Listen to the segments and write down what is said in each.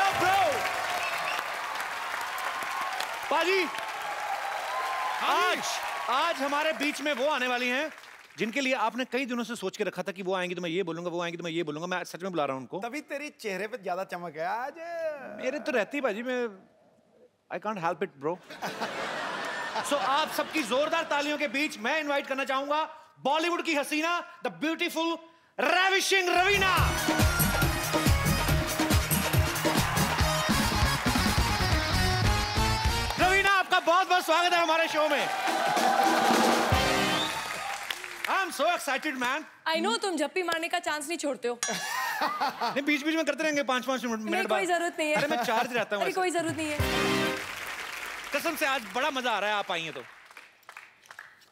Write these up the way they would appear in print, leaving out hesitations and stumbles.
up, bro? पाजी, आज हमारे बीच में वो आने वाली हैं जिनके लिए आपने कई दिनों से सोच के रखा था कि वो आएंगी तो मैं ये बोलूंगा, वो आएंगी तो मैं ये बोलूंगा। मैं सच में बुला रहा हूं उनको। तभी तेरी चेहरे पे ज्यादा चमक है आज। मेरे तो रहती बाजी में, I can't help it, bro. So आप सबकी जोरदार तालियों के बीच मैं इनवाइट करना चाहूंगा बॉलीवुड की हसीना, the beautiful ravishing Raveena. Raveena, आपका बहुत बहुत स्वागत है हमारे शो में। I'm so excited, man. I know तुम झप्पी मारने का चांस नहीं छोड़ते हो। नहीं, बीच बीच में करते रहेंगे 5-5 मिनट बाद। कोई जरूरत नहीं है। अरे मैं चार्ज रहता हूँ। अरे कोई जरूरत नहीं है। कसम से आज बड़ा मजा आ रहा है आप आई हैं तो।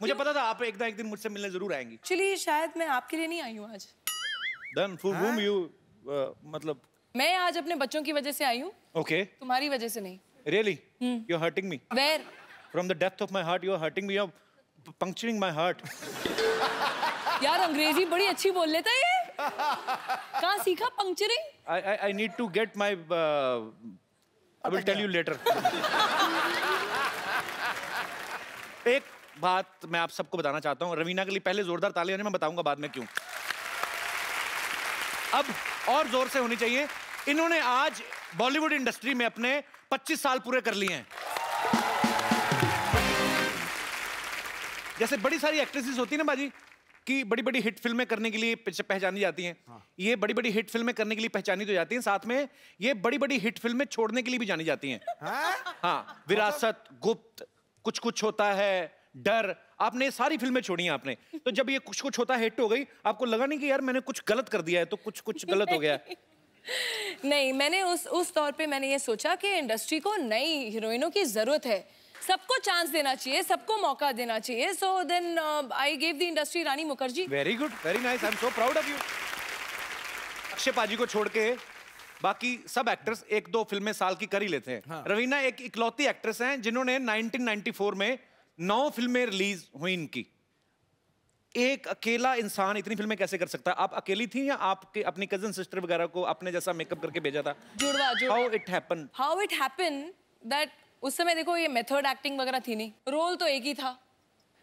मुझे पता था आप एक दिन मुझसे मिलने जरूर आएंगी। एक्चुअली शायद मैं आपके लिए नहीं आई हूँ आज। Then for whom you मतलब? मैं आज अपने बच्चों की वजह से आई हूँ। Okay. तुम्हारी वजह से नहीं। Really? You're hurting me. Where? From the depth of my heart, you're hurting me. You're puncturing my heart. यार अंग्रेजी बड़ी अच्छी बोल लेता है ये। कहाँ सीखा पंक्चरिंग? I need to get my. I will tell you later. एक बात मैं आप सबको बताना चाहता हूँ। रवीना के लिए पहले जोरदार तालियां मैं बताऊंगा बाद में क्यों। अब और जोर से होनी चाहिए। इन्होंने आज बॉलीवुड इंडस्ट्री में अपने 25 साल पूरे कर लिए हैं। जैसे बड़ी सारी एक्ट्रेसेस होती है ना बाजी कि बड़ी बड़ी हिट फिल्में करने के लिए पहचानी जाती हैं। हाँ। ये बड़ी बड़ी हिट फिल्में करने के लिए पहचानी तो जाती हैं, साथ में ये बड़ी बड़ी हिट फिल्में छोड़ने के लिए भी जानी जाती हैं। हाँ, विरासत, गुप्त, कुछ कुछ होता है, डर, आपने सारी फिल्में छोड़ी हैं आपने। तो जब ये कुछ कुछ होता है हिट हो गई, आपको लगा नहीं कि यार मैंने कुछ गलत कर दिया है, तो कुछ कुछ गलत हो गया? नहीं, मैंने उस तौर पे मैंने ये सोचा कि इंडस्ट्री को नई हीरोइनों की जरूरत है, सबको चांस देना चाहिए, सबको मौका देना चाहिए। So then I gave the industry Rani Mukerji. Very good, very nice, I am so proud of you. Akshay पाजी को छोड़ के बाकी सब एक्टर्स 1-2 फिल्में साल की कर ही लेते हैं। हाँ। रवीना एक इकलौती एक्ट्रेस हैं जिन्होंने 1994 में 9 फिल्में रिलीज हुई इनकी। एक अकेला इंसान इतनी फिल्में कैसे कर सकता है? आप अकेली थी या आपके अपनी कजन सिस्टर वगैरह को अपने जैसा मेकअप करके भेजा था? जुड़वा। How it happened that उस समय देखो ये मेथड एक्टिंग वगैरह थी नहीं, रोल तो एक ही था,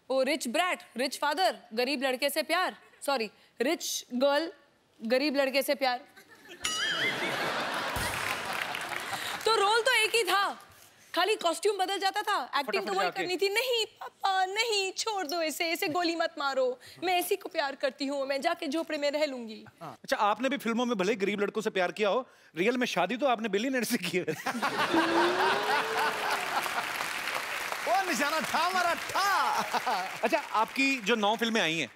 वो रिच ब्रैट, रिच फादर, गरीब लड़के से प्यार, सॉरी रिच गर्ल, गरीब लड़के से प्यार। तो रोल तो एक ही था, खाली कॉस्ट्यूम बदल जाता था, एक्टिंग तो वही करनी थी। नहीं पापा नहीं, छोड़ दो इसे, इसे गोली मत मारो, मैं इसी को प्यार करती हूँ, मैं जाके झोपड़े में रह लूंगी। अच्छा, आपने भी फिल्मों में भले गरीब लड़कों से प्यार किया हो, रियल में शादी तो आपने बिलियनर से की है। वो निशाना था हमारा था। अच्छा, आपकी जो 9 फिल्में आई हैं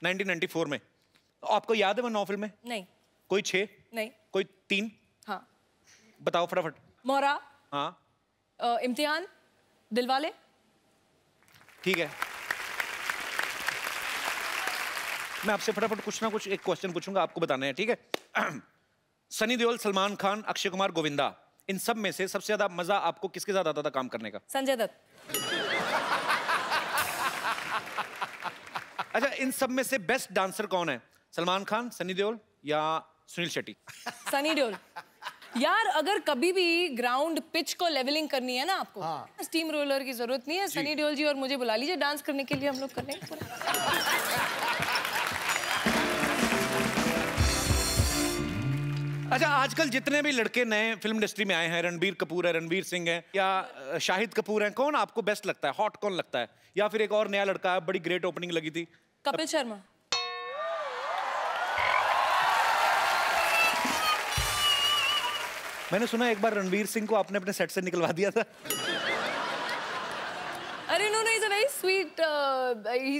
1994 में, आपको याद है वो 9 फिल्में? नहीं। कोई 6? नहीं। कोई 3? हाँ। बताओ फटाफट। मोरा। हाँ। इम्तिहान, दिलवाले। ठीक है, मैं आपसे फटाफट कुछ ना कुछ एक क्वेश्चन पूछूंगा, आपको बताना है, ठीक है? सनी देओल, सलमान खान, अक्षय कुमार, गोविंदा, इन सब में से सबसे ज्यादा मजा आपको किसके साथ आता था काम करने का? संजय दत्त। अच्छा, इन सब में से बेस्ट डांसर कौन है? सलमान खान, सनी देओल या सुनील शेट्टी? सनी देओल। यार अगर कभी भी ग्राउंड पिच को लेवलिंग करनी है ना आपको, हाँ। स्टीम रोलर की जरूरत नहीं है, सनी देओल जी और मुझे बुला लीजिए डांस करने के लिए, हम लोग करेंगे पूरा। अच्छा, आजकल जितने भी लड़के नए फिल्म इंडस्ट्री में आए हैं, रणबीर कपूर है, रणवीर सिंह है या शाहिद कपूर है, कौन आपको बेस्ट लगता है? हॉट कौन लगता है? या फिर एक और नया लड़का है, बड़ी ग्रेट ओपनिंग लगी थी, कपिल शर्मा। मैंने सुना एक बार रणवीर सिंह को आपने अपने सेट से निकलवा दिया था। अरे no, he's a very sweet,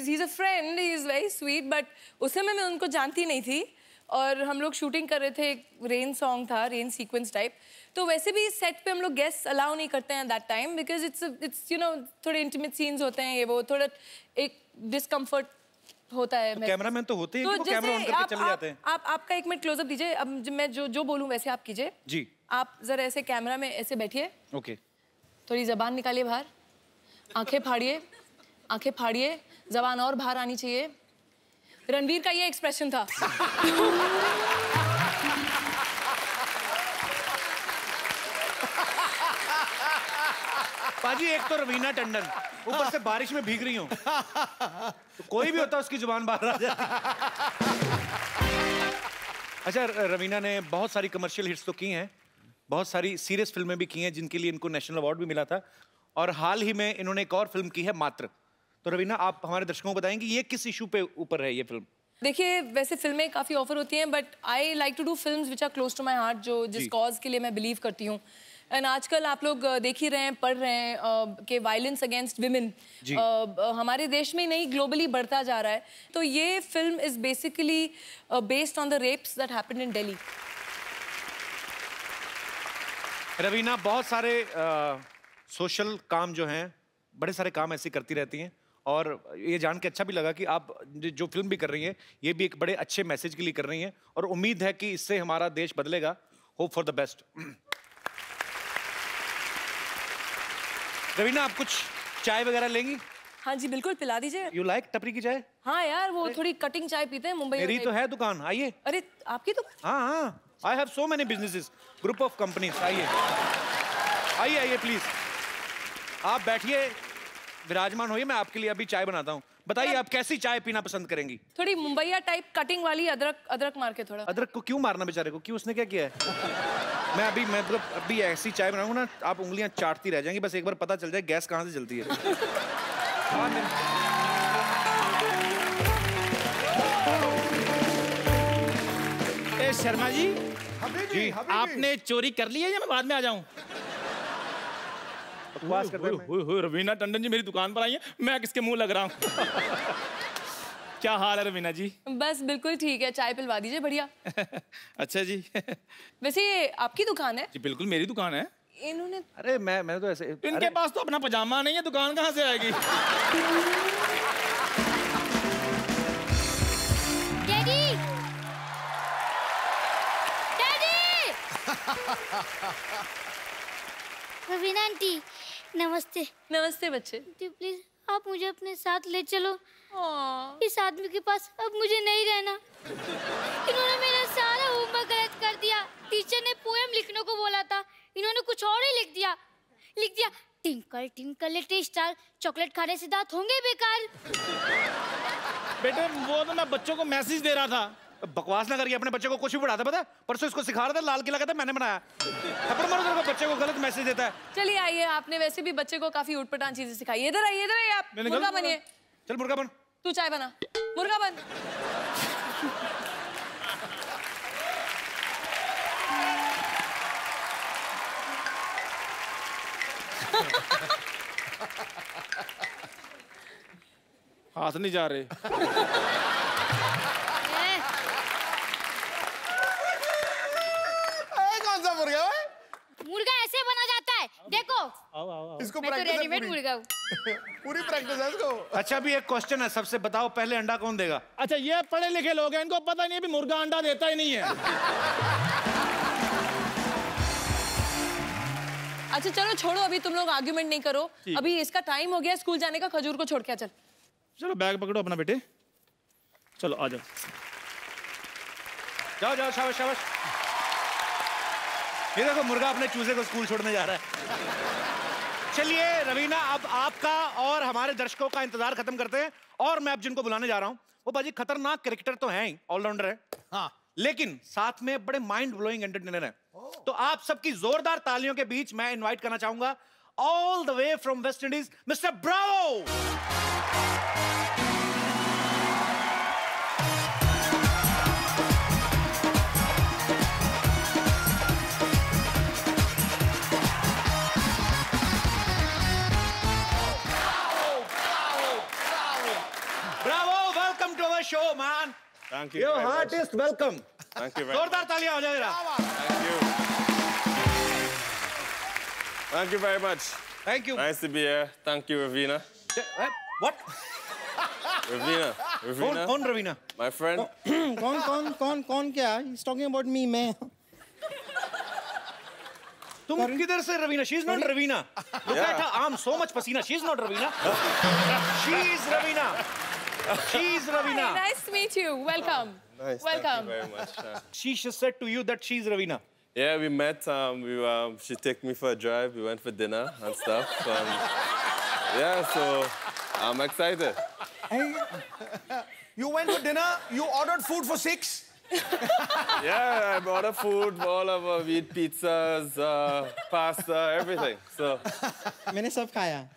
he's a friend, he's very sweet, but उस समय मैं उनको जानती नहीं थी और हम लोग शूटिंग कर रहे थे, एक रेन सॉन्ग था, रेन सीक्वेंस टाइप, तो वैसे भी सेट पे हम लोग गेस्ट अलाउ नहीं करते हैं that time, because it's you know थोड़े इंटीमेट सीन्स होते हैं, ये वो थोड़ा एक डिस्कम्फर्ट होता है। तो कैमरामैन तो होते हैं कि वो कैमरा ऑन करके चले जाते हैं। आप आपका एक मिनट क्लोजअप दीजिए, अब मैं जो बोलूं वैसे आप कीजिए जी। आप जरा ऐसे कैमरा में ऐसे बैठिए, ओके, थोड़ी जबान निकालिए बाहर, आंखें फाड़िए, जबान और बाहर आनी चाहिए। रणवीर का ये एक्सप्रेशन था। पाजी एक तो रवीना टंडन, ऊपर से बारिश में भीग रही हूँ, तो कोई भी होता उसकी जुबान बाहर आ जाती। अच्छा, रवीना ने बहुत सारी कमर्शियल हिट्स तो की हैं, बहुत सारी सीरियस फिल्में भी की हैं जिनके लिए इनको नेशनल अवार्ड भी मिला था, और हाल ही में इन्होंने एक और फिल्म की है मात्र। तो रवीना, आप हमारे दर्शकों को बताएंगे ये किस इशू पे ऊपर है ये फिल्म? देखिए, वैसे फिल्में काफ़ी ऑफर होती हैं, but I like to do films which are close to my heart, जो जिस कॉज के लिए मैं बिलीव करती हूँ। एंड आजकल आप लोग देख ही रहे हैं, पढ़ रहे हैं कि वायलेंस अगेंस्ट विमेन हमारे देश में ही नहीं, ग्लोबली बढ़ता जा रहा है। तो ये film is basically based on the rapes that happened in Delhi. Raveena बहुत सारे सोशल काम जो हैं, बड़े सारे काम ऐसे करती रहती हैं, और ये जान के अच्छा भी लगा कि आप जो फिल्म भी कर रही हैं ये भी एक बड़े अच्छे मैसेज के लिए कर रही हैं, और उम्मीद है कि इससे हमारा देश बदलेगा। Hope for the best. Raveena, आप कुछ चाय वगैरह लेंगी? हाँ जी बिल्कुल, पिला दीजिए। यू लाइक टपरी की चाय? हाँ यार, वो थोड़ी कटिंग चाय पीते हैं मुंबई में। मेरी तो है दुकान, आइए। अरे आपकी तो? हाँ हाँ, I have so many businesses, group of companies. आइए आइए आइए प्लीज, आप बैठिए, विराजमान होइए, मैं आपके लिए अभी चाय बनाता हूँ। बताइए आप कैसी चाय पीना पसंद करेंगी? थोड़ी मुंबईया टाइप कटिंग वाली, अदरक अदरक मार के थोड़ा। अदरक को क्यों मारना बेचारे को, क्यों, उसने क्या किया है? मैं अभी ऐसी चाय बनाऊंगा ना, आप उंगलियां चाटती रह जाएंगी, बस एक बार पता चल जाए गैस कहाँ से जलती है। ए शर्मा जी, जी आपने चोरी कर ली है या मैं बाद में आ जाऊं? बकवास करते हैं। रवीना टंडन जी मेरी दुकान पर आई है, मैं किसके मुंह लग रहा हूँ? क्या हाल है रवीना जी? बस बिल्कुल ठीक है, चाय पिलवा दीजिए बढ़िया। अच्छा जी। वैसे ये आपकी दुकान है? जी बिल्कुल मेरी दुकान है। इन्होंने अरे मैं तो ऐसे, इनके पास तो अपना पजामा नहीं है, दुकान कहाँ से आएगी? डैडी! डैडी! रवीना आंटी, नमस्ते। नमस्ते बच्चे। प्लीज आप मुझे अपने साथ ले चलो। इस आदमी के पास अब मुझे नहीं रहना। इन्होंने मेरा सारा होमवर्क गलत कर दिया। टीचर ने पोएम लिखने को बोला था, इन्होंने कुछ और ही लिख दिया। Tinkle tinkle little star, chocolate खाने से दांत होंगे बेकार। बेटे वो तो मैं बच्चों को मैसेज दे रहा था। बकवास ना करिए, अपने बच्चे को कुछ भी पढ़ाता पता है? परसों इसको सिखा रहा था, लाल किला कहता मैंने बनाया। थप्पड़ मारो तेरे को, बच्चे को गलत मैसेज देता है। चलिए आइए, आपने वैसे भी बच्चे को काफी उटपटांग चीजें सिखाई। इधर आइए आप, मुर्गा बनिए। चल मुर्गा बन। तू चाय बना, मुर्गा बन। हाथ नहीं जा रहे। कौन सा मुर्गा है? मुर्गा ऐसे बना जाता है, देखो। इसको मैं तो प्रैक्टिस है रेडीमेड पूरी। मुर्गा हूँ। पूरी प्रैक्टिस है इसको। अच्छा, अभी एक क्वेश्चन है, सबसे बताओ पहले अंडा कौन देगा? अच्छा ये पढ़े लिखे लोग हैं, इनको पता नहीं है भी मुर्गा अंडा देता ही नहीं है। अच्छा चलो छोड़ो, अभी तुम लोग आर्ग्यूमेंट नहीं करो। अभी इसका टाइम हो गया स्कूल जाने का, खजूर को छोड़ के चल। चलो बैग पकड़ो अपना बेटे, चलो आ जाओ। जाओ जाओ, शाबाश शाबाश। ये देखो मुर्गा अपने चूजे को स्कूल छोड़ने जा रहा है। चलिए रवीना, अब आपका और हमारे दर्शकों का इंतजार खत्म करते हैं, और मैं अब जिनको बुलाने जा रहा हूं वो बाजी खतरनाक क्रिकेटर तो हैं ही, ऑलराउंडर है, हाँ, लेकिन साथ में बड़े माइंड ब्लोइंग एंटरटेनर है। तो आप सबकी जोरदार तालियों के बीच मैं इनवाइट करना चाहूंगा all the way from West Indies mister Bravo. Bravo, welcome to our show, man. Thank you. Your very much. heartiest welcome. Thank you very जोरदार much. तालियां हो जाए जरा। Thank you. Thank you very much. Thank you. Nice to be here. Thank you, Ravina. What? Ravina. Ravina. कौन Raveena? My friend. कौन क्या? He's talking about me, मैं। तुम किधर से Raveena? She's not Ravina. Look at her arm, so much pasina. She's not Ravina. She's Ravina. She's Ravina. Nice to meet you. Welcome. Nice. Welcome. Thank you very much. She just said to you that she's Ravina. Yeah, we met. She took me for a drive. We went for dinner and stuff. Yeah, so I'm excited. You went for dinner, you ordered food for 6. Yeah, I ordered food for all of us. We eat pizzas, pasta, everything. So. मैंने सब खाया.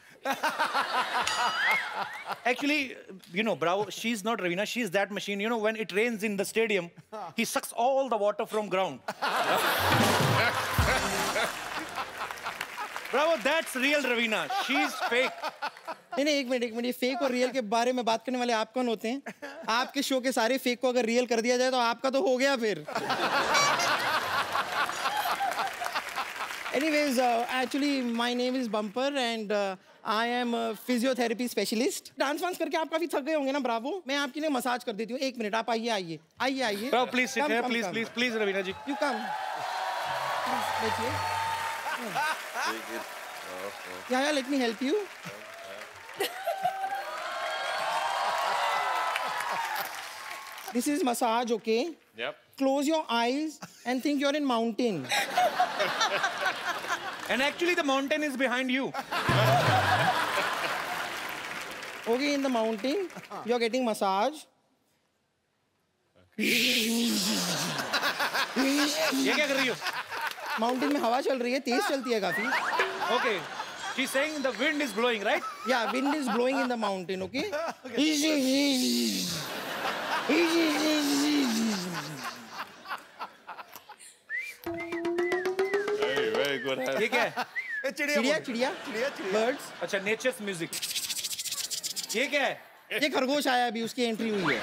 Actually, you know, Bravo, she's not Ravina, she's that machine. You know, when it rains in the stadium, he sucks all the water from ground. Bravo, that's real Ravina. She's fake. नहीं एक minute ये fake और real के बारे में बात करने वाले आप कौन होते हैं? आपके शो के सारे फेक को अगर रियल कर दिया जाए तो आपका तो हो गया फिर. Anyways, actually my name is Bumper and I am a physiotherapy specialist. Dance वांस करके आप काफी थक गए होंगे ना ब्रावो? मैं आपके लिए मसाज कर देती हूँ. एक मिनट आप आइए. Bravo, please sit here, please, Ravina ji. You come. बैठिए. Yeah, let me help you. This is massage, okay? Yep. Close your eyes and think you're in mountain. And actually the mountain is behind you. Okay, in the mountain, you're getting massage. ये क्या कर रही हो? Mountain में हवा चल रही है, तेज चलती है काफी. Okay. She's saying the wind is blowing, right? Yeah, wind is blowing in the mountain, okay? Very good. ये क्या है? चिड़िया. Birds. अच्छा, nature's music. ये क्या है? ये खरगोश आया अभी, उसकी एंट्री हुई है.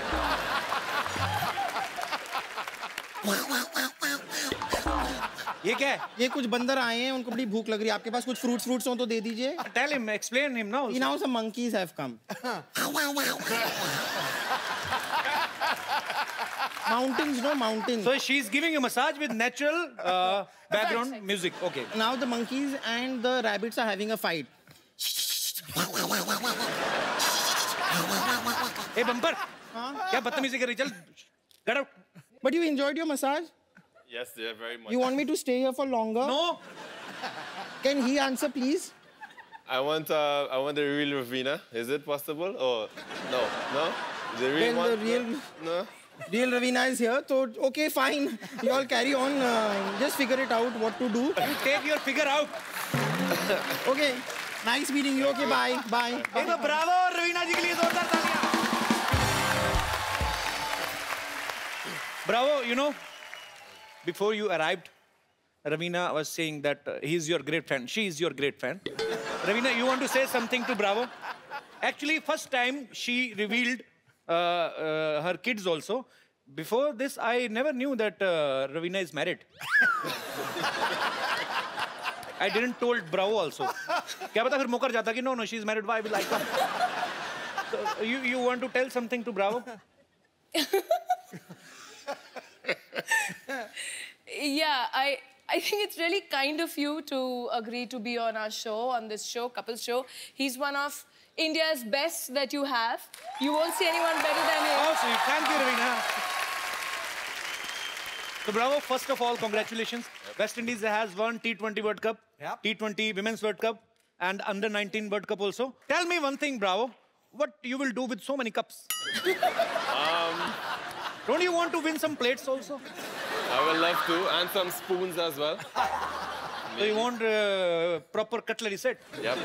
ये क्या है? ये कुछ बंदर आए हैं, उनको बड़ी भूख लग रही है. आपके पास कुछ फ्रूट्स हो तो दे दीजिए. Tell him, explain him now. Now some monkeys have come. Mountains, no mountains. So she's giving a massage with natural background music. Okay. Now the monkeys and the rabbits are having a fight. Hey, Bumper. क्या बदतमीजी कर रही? चल, get out. But you enjoyed your massage? Yes, dear, very much. You want me to stay here for longer? No. Can he answer, please? I want the real Ravina. Is it possible? Or no? The real Well, one? the real... No. Real Ravina is here, so okay, fine. You all carry on. Just figure it out what to do. You take your figure out. Okay. Nice meeting you. Okay, bye. Bye. एक तो Bravo और रवीना जी के लिए जोरदार तालियां. Bravo, you know, before you arrived, Ravina was saying that he's your great friend. She is your great friend. Ravina, you want to say something to Bravo? Actually, first time she revealed her kids also. Before this, I never knew that Ravina is married. I didn't told Bravo also. क्या पता फिर मुकर जाता कि no, she's married. Why will I come? So, you want to tell something to Bravo? Yeah, I think it's really kind of you to agree to be on our show, on this show, Couples Show. He's one of India's best that you have. You won't see anyone better than him. Oh, sweet. Thank you, Ravina. So, Bravo, first of all, congratulations. West Indies has won T20 World Cup, T20 Women's World Cup, and Under-19 World Cup also. Tell me one thing, Bravo. What you will do with so many cups? Don't you want to win some plates also? I would love to, and some spoons as well. So you want proper cutlery set? Yep.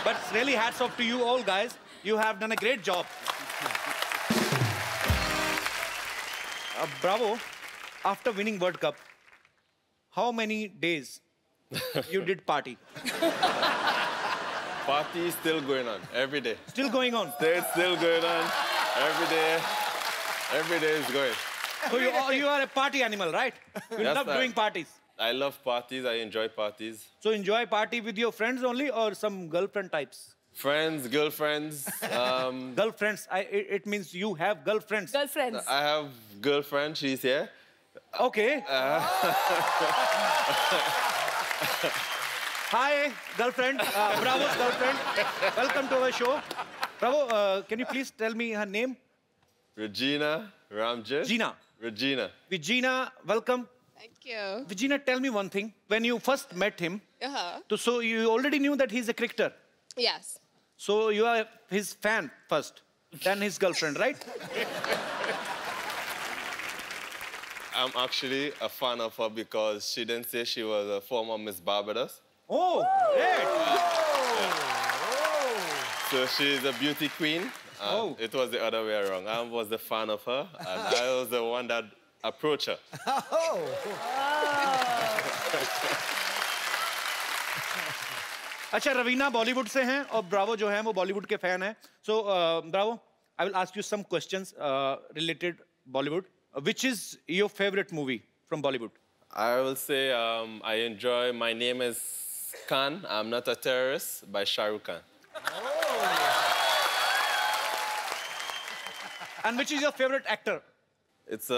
But really hats off to you all guys. You have done a great job. Bravo, after winning World Cup, how many days you did party? Party is still going on every day. Still going on? It's still going on every day. Every day is going. So you are a party animal, right? You Yes, love sir. doing parties. I love parties. I enjoy parties. So enjoy party with your friends only or some girlfriend types? Friends, girlfriends. Girlfriends, it means you have girlfriends. Girlfriends. I have girlfriend. She's here. Okay. Hi, girlfriend. Bravo's girlfriend. Welcome to our show. Bravo, can you please tell me her name? Regina Ramjet. Gina. Regina. Regina, welcome. Thank you. Virginia, tell me one thing. When you first met him, Uh-huh. so you already knew that he's a cricketer. Yes. So you are his fan first, then his girlfriend, right? I'm actually a fan of her because she didn't say she was a former Miss Barbados. Oh, great. So she's a beauty queen. Oh. It was the other way around. I was the fan of her, and I was the one that approached her. अच्छा रवीना बॉलीवुड से हैं और Bravo जो हैं वो बॉलीवुड के fan हैं so Bravo I will ask you some questions related Bollywood which is your favourite movie from Bollywood I will say I enjoy My Name is Khan, I'm Not a Terrorist by Shah Rukh Khan. And which is your favourite actor It's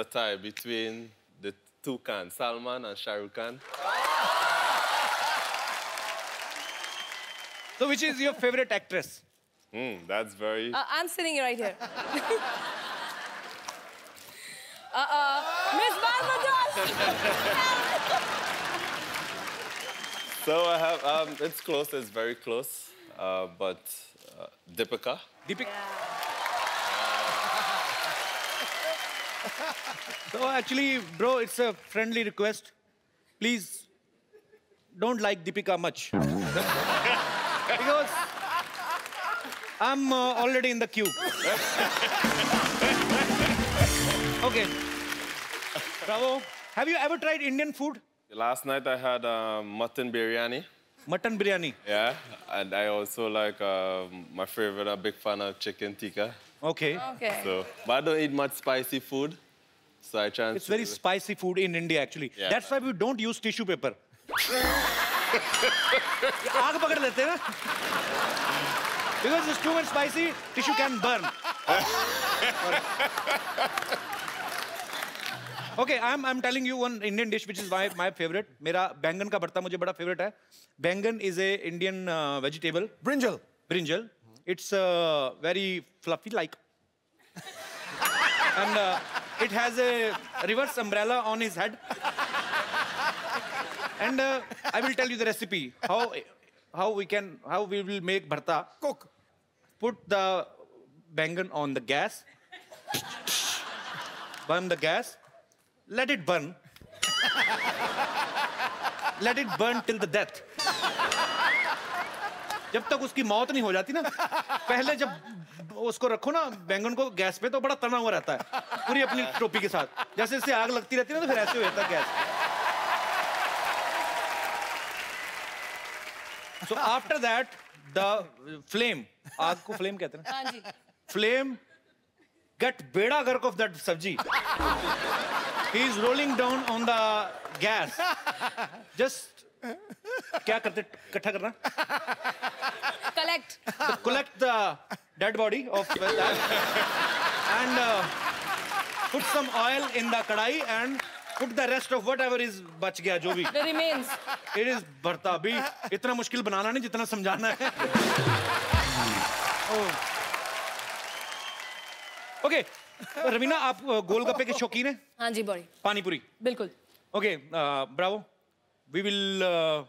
a tie between the two Khans, Salman and Shah Rukh Khan. So which is your favorite actress? That's very... I'm sitting right here. Miss Barbados! So I have, it's close, it's very close, but Deepika. Deepika. So actually, bro, it's a friendly request. Please don't like Deepika much. Because I'm already in the queue. Okay. Bravo. Have you ever tried Indian food? Last night I had mutton biryani. Mutton biryani. Yeah, and I also like my favorite. I'm a big fan of chicken tikka. Okay. Okay. So, but I don't eat much spicy food. So I try. It's very spicy food in India actually. Yeah. That's why we don't use tissue paper. आग पकड़ लेते हैं ना? Because it's too much spicy, tissue can burn. Okay, I'm telling you one Indian dish which is my favorite. मेरा बैंगन का भरता मुझे बड़ा favorite है. बैंगन is a Indian vegetable. Brinjal. Brinjal. It's very fluffy like. And it has a reverse umbrella on his head. And I will tell you the recipe. How we will make bharta. Cook. Put the bangan on the gas. Burn the gas. Let it burn. Let it burn till the death. जब तक उसकी मौत नहीं हो जाती ना, पहले जब उसको रखो ना बैंगन को गैस पे तो बड़ा तना हुआ रहता है पूरी अपनी टोपी के साथ. जैसे इससे आग लगती रहती है ना तो फिर ऐसे हो जाता है gas. So after that, the flame, आग को flame कहते हैं ना? हाँ जी. Flame get beda gark of that sabji. He is rolling down on the gas. Just क्या करते इकट्ठा करना? Collect the dead body of that and put some oil in the kadai and put the rest of whatever is बच गया जो भी. The remains. It is भरता भी इतना मुश्किल बनाना नहीं जितना समझाना है. Okay, रवीना आप गोलगप्पे के शौकीन हैं? हाँ जी बड़ी. पानी पूरी. बिल्कुल. Okay, bravo. We will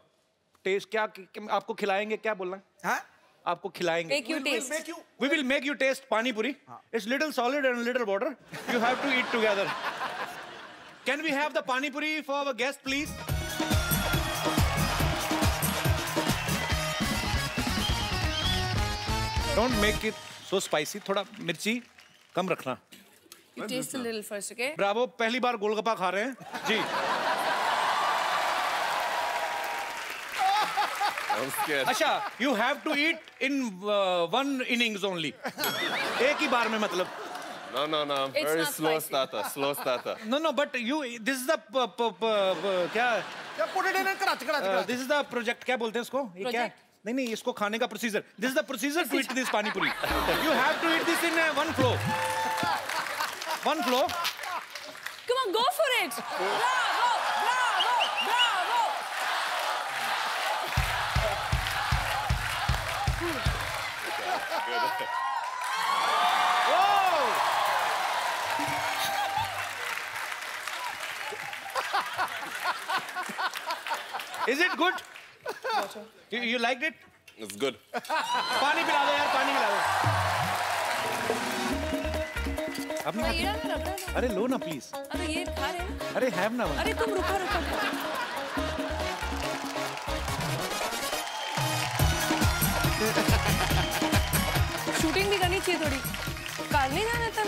taste क्या आपको खिलाएंगे क्या बोलना? हाँ? आपको खिलाएंगे. Make you taste. We will make you taste pani puri. It's little solid and little water. You have to eat together. Can we have the pani puri for our guest, please? Don't make it so spicy. थोड़ा मिर्ची कम रखना. You taste a little first, okay? Bravo, पहली बार गोलगप्पा खा रहे हैं. जी. I'm scared. अच्छा, you have to eat in one innings only. एक ही बार में मतलब. No. I'm It's very not slow spicy. starter. No, but you. This is the क्या? Yeah, put it in a karachi. This is the project. क्या बोलते हैं इसको? ये क्या? Project? नहीं इसको खाने का procedure. This is the procedure to eat this pani puri. You have to eat this in one flow. One flow. Come on, go for it. Bravo, bravo, bravo. Is it good? You liked it? It's good. पानी पिला दो यार, पानी पिला दो। अब नहीं ईरा में रख रहा है। अरे लो ना प्लीज। अरे ये खा रहे हैं। अरे हैव ना। अरे तुम रुको रुको। शूटिंग भी करनी चाहिए थोड़ी। कार नहीं जाना था।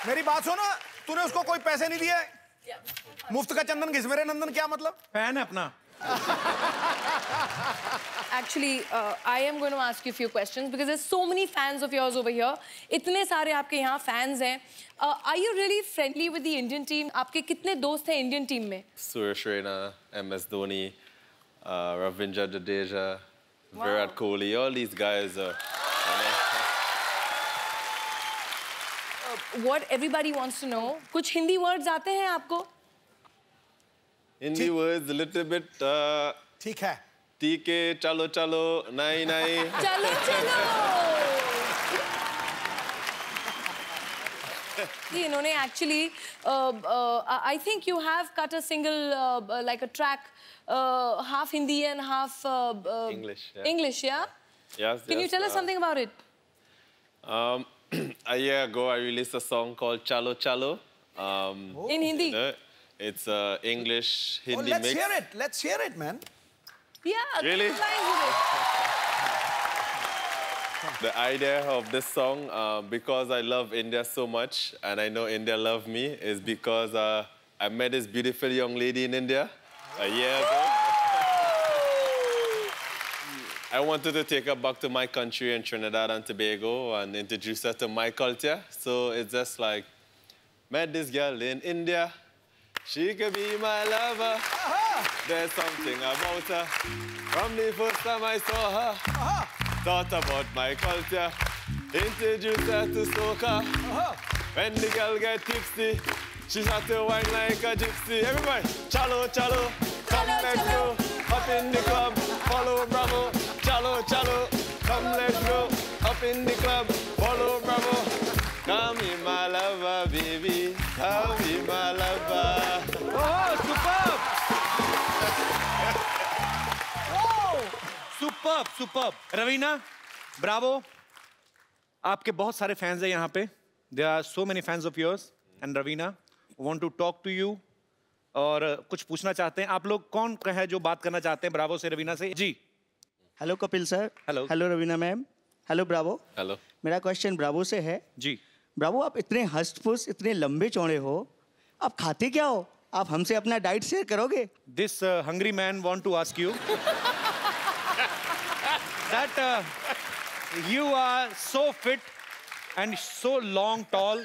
मेरी बात सुनो, तूने उसको कोई पैसे नहीं दिए? मुफ्त का चंदन घिस मेरे नंदन, क्या मतलब? फैन है अपना। Actually, I am going to ask you a few questions because there's so many fans of yours over here. इतने सारे आपके यहाँ fans हैं. Are you really friendly with the Indian team? आपके कितने दोस्त हैं Indian team में? Suresh Raina, MS Dhoni, Ravindra Jadeja, Virat Kohli, all these guys are. What everybody wants to know. कुछ हिंदी words आते हैं आपको? Hindi words a little bit. ठीक है। ठीक है, चलो चलो, नहीं नहीं। चलो चलो। इन्होंने actually, I think you have cut a single like a track, half Hindi and half English. Yeah. English, yeah? Yes. Can you tell us something about it? A year ago, I released a song called Chalo Chalo. In Hindi? You know, it's English Hindi let's mix. hear it. Let's hear it, man. Yeah. Really? Lines with it. The idea of this song, because I love India so much, and I know India love me, is because I met this beautiful young lady in India a year ago. I wanted to take her back to my country in Trinidad and Tobago and introduce her to my culture. So it's just like, met this girl in India. She could be my lover. There's something about her. From the first time I saw her, thought about my culture. Introduced her to soca. When the girl get tipsy, she start to whine like a gypsy. Everybody, chalo, chalo, come let's go. Up in the club, follow Bravo. Chalo, chalo, come let's go. Up in the club, follow Bravo. Come be my lover, baby. Come be my lover. Oh, superb! Superb, superb. Raveena, bravo. आपके बहुत सारे fans हैं यहाँ पे. There are so many fans of yours. And Ravina, want to talk to you. और कुछ पूछना चाहते हैं. आप लोग कौन है जो बात करना चाहते हैं ब्रावो से, रवीना से? जी. Hello Kapil sir. Hello. Hello Raveena ma'am. Hello Bravo. Hello. मेरा क्वेश्चन ब्रावो से है. जी. ब्रावो, आप इतने हष्ट-पुष्ट, इतने लंबे चौड़े हो, आप खाते क्या हो? आप हमसे अपना डाइट शेयर करोगे? This hungry man want to ask you that you are so fit and so long, tall.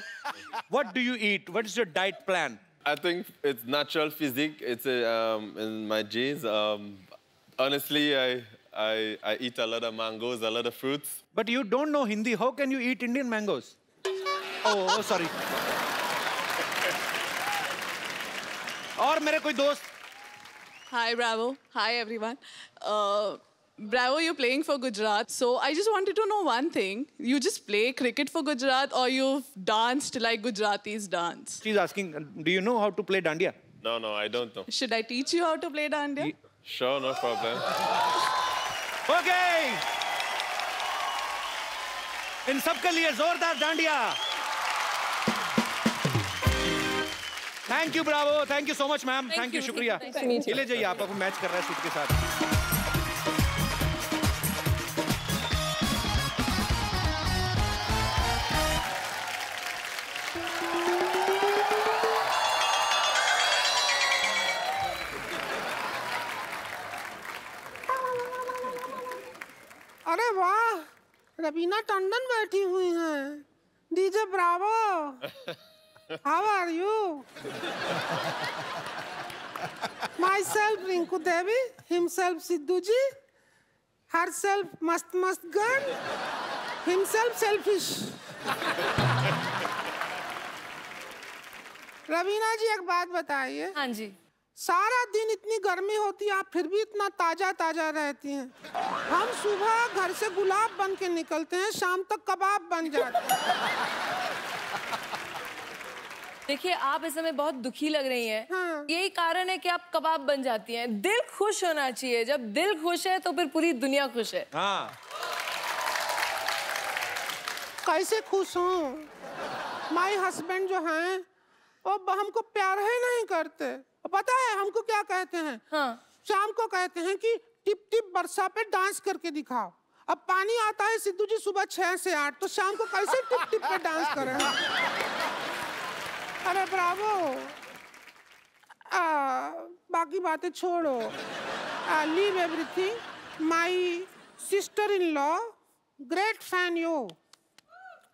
What do you eat? What is your diet plan? I think it's natural physique. It's in my genes. Honestly, I eat a lot of mangoes, a lot of fruits. But you don't know Hindi. How can you eat Indian mangoes? Oh, sorry. और मेरे कोई दोस्त? Hi, Bravo. Hi, everyone. Bravo, you're playing for Gujarat. So I just wanted to know one thing. You just play cricket for Gujarat or you've danced like Gujaratis dance? She's asking, do you know how to play dandiya? No, I don't know. Should I teach you how to play dandiya? Sure, no problem. Okay. इन सबके लिए जोरदार dandiya. Thank you Bravo. Thank you so much ma'am. Thank you, शुक्रिया. ये ले जाइए, आप match कर रहे हैं सूट के साथ. अरे वाह, रवीना टंडन बैठी हुई हैं. DJ Bravo, how are you? Myself Rinku Devi, himself Sidhu ji, herself मस्त मस्त गन, हिमसेल्फ सेल्फिश. रवीना जी एक बात बताइए. हाँ जी. सारा दिन इतनी गर्मी होती है, आप फिर भी इतना ताजा ताजा रहती हैं। हम सुबह घर से गुलाब बन के निकलते हैं, शाम तक कबाब बन जाते हैं। देखिए, आप इस समय बहुत दुखी लग रही हैं। हाँ। यही कारण है कि आप कबाब बन जाती हैं। दिल खुश होना चाहिए, जब दिल खुश है तो फिर पूरी दुनिया खुश है। हाँ। कैसे खुश हूँ? माय हस्बैंड जो हैं वो हमको प्यार ही नहीं करते। पता है हमको क्या कहते हैं? हाँ। शाम को कहते हैं कि टिप टिप बरसा पे डांस करके दिखाओ। अब पानी आता है सिद्धू जी सुबह 6 से 8, तो शाम को कैसे टिप टिप पे डांस करें? अरे ब्रावो। बाकी बातें छोड़ो। Leave everything. My sister in law, great fan you.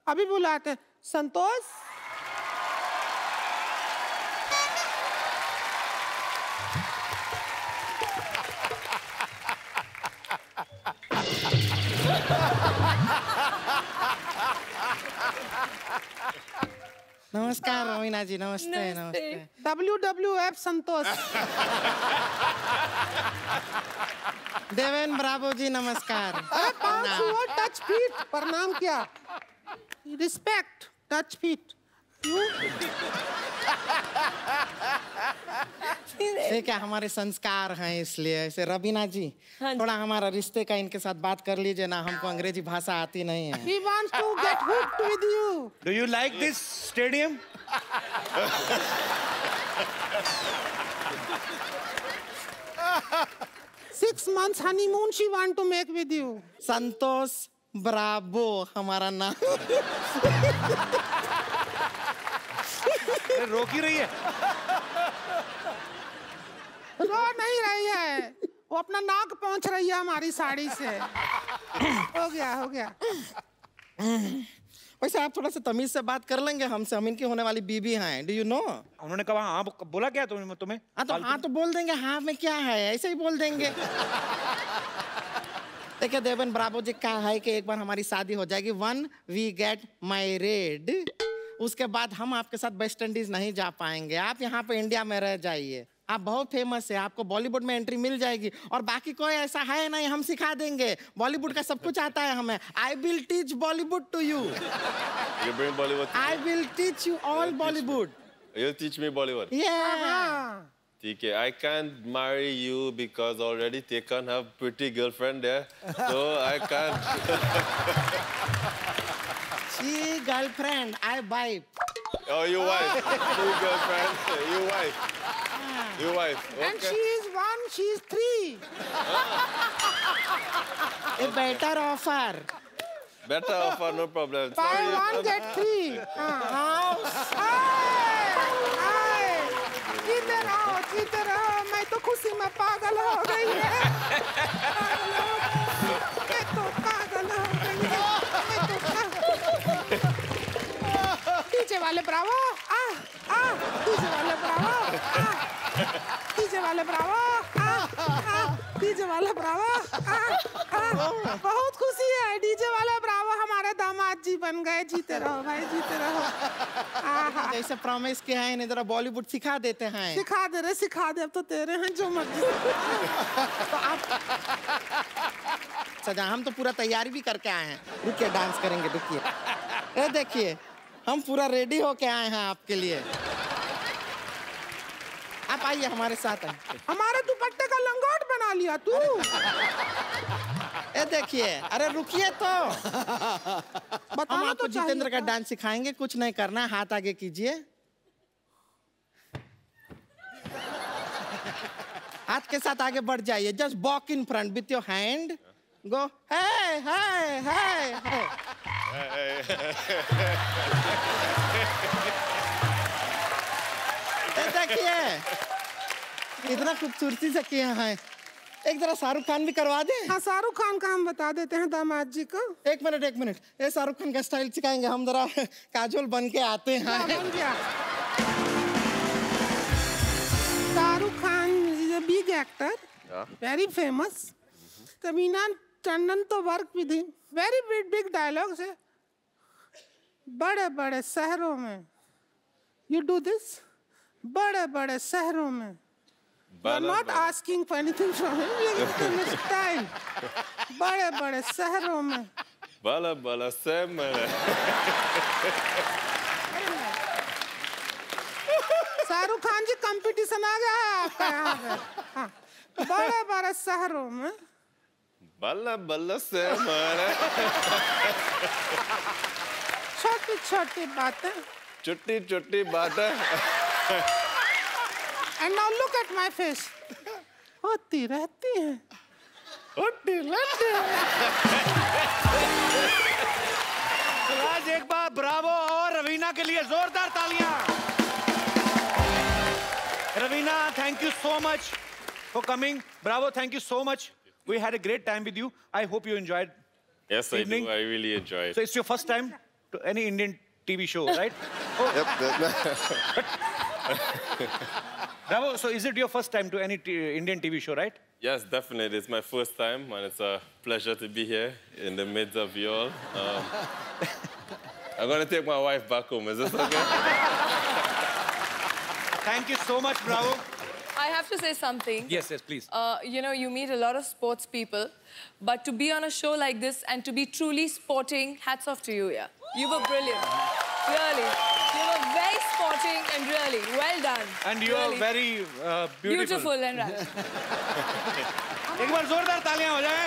अभी बुलाते हैं। संतोष, नमस्कार रवीना जी, नमस्ते नमस्ते। WWF संतोष। देवेन ब्रावो जी नमस्कार। अरे पाँव छुओ, टच फीट। प्रणाम क्या? Respect, touch feet. ये क्या हमारे संस्कार हैं, इसलिए ऐसे। रवीना जी, थोड़ा हमारा रिश्ते का इनके साथ बात कर लीजिए ना, हमको अंग्रेजी भाषा आती नहीं है। He wants to get hooked with you. Do you like this stadium? 6 months honeymoon she want to make with you. Santosh Bravo हमारा नाम। रोक ही रही है। रो नहीं रही है, वो अपना नाक पहुंच रही है हमारी साड़ी से। हो गया हो गया। वैसे आप थोड़ा सा तमीज से बात कर लेंगे हमसे, हम इनकी होने वाली बीबी हैं। Do you know? उन्होंने कहा हाँ, बोला क्या तुम्हें? हाँ तो बोल देंगे हाँ में क्या है, ऐसे ही बोल देंगे। देखिए देवेन ब्रावो जी, क्या है कि एक बार हमारी शादी हो जाएगी, वन वी गेट मैरिड, उसके बाद हम आपके साथ वेस्ट इंडीज नहीं जा पाएंगे। आप यहाँ पे इंडिया में रह जाइए, आप बहुत फेमस है, आपको बॉलीवुड में एंट्री मिल जाएगी। और बाकी कोई ऐसा है नहीं, हम सिखा देंगे। बॉलीवुड का सब कुछ आता है हमें। I will teach Bollywood to you. You bring Bollywood. I will teach you all Bollywood. You'll teach me Bollywood. Yeah. ठीक है, I can't marry you because already Tekan have pretty girlfriend there, so I can't. She girlfriend, I wife. Oh, you wife. You girlfriend. You wife. You wife. Okay. And she is 1, she is 3. A better offer. Better offer, no problem. Buy Sorry, 1 get 3. जीते रहो, मैं तो खुशी में पागल हो गई है। मैं तो पागल हो गई है। डीजे वाले ब्रावो, डीजे वाले ब्रावो, डीजे वाले ब्रावो, डीजे वाले ब्रावो। बहुत खुशी है, डीजे वाले ब्रावो हमारे दामाद जी बन गए। जीते रहो भाई, जीते रहो। जैसे प्रॉमिस किया है, इन्हें जरा बॉलीवुड सिखा देते हैं। सिखा दे, अब तो तेरे हैं जो मर्जी। तो आप सजा, हम तो पूरा तैयारी भी करके आए हैं। रुकिए, डांस करेंगे, रुकिए। ये देखिए, हम पूरा रेडी होके आए हैं आपके लिए। आप आइए हमारे साथ। हमारे दुपट्टे का लंगोट बना लिया तू। ये देखिए, अरे रुकिए तो। हम आपको तो जितेंद्र का डांस सिखाएंगे, कुछ नहीं करना है, हाथ आगे कीजिए। हाथ के साथ आगे बढ़ जाइए, just walk in front with your hand, go hey hey hey hey. देखिए, इतना खूबसूरती से किया है। एक जरा शाहरुख खान भी करवा दे। हाँ, शाहरुख खान का हम बता देते हैं दामाद जी को। एक मिनट, ये शाहरुख खान का स्टाइल सिखाएंगे हम, जरा काजोल बन के आते हैं। बन गया। Shahrukh Khan is a big actor, very famous. कमीना टंडन तो work with him, very big dialogues है। बड़े बड़े शहरों में यू डू दिस, बड़े बड़े शहरों में You're not asking for anything from him. You're giving him style. बड़े-बड़े शहरों में. Bala bala semana. Shahrukh Khan ji competition आ गया है आपका यहाँ पे. हाँ. बड़े-बड़े शहरों में. Bala bala semana. छोटी-छोटी बातें. छोटी-छोटी बातें. And now look at my face. होती रहती है. होती रहती है. तो आज एक बार ब्रावो और रवीना के लिए जोरदार तालियां. Ravina, thank you so much for coming. Bravo, thank you so much. We had a great time with you. I hope you enjoyed. Yes, I do. I really enjoyed. So it's your first time to any Indian TV show, right? Oh. Yep. Bravo. So is it your first time to any Indian TV show, right? Yes, definitely. It's my first time, and it's a pleasure to be here in the midst of you all. I'm going to take my wife back home. Is this okay? Thank you so much, Bravo. I have to say something. Yes, please. You know, you meet a lot of sports people, but to be on a show like this and to be truly sporting, hats off to you, yeah. You were brilliant. Really. You were very sporting and really well done. And you are very beautiful. Beautiful and right. एक बार जोरदार तालियां हो जाए.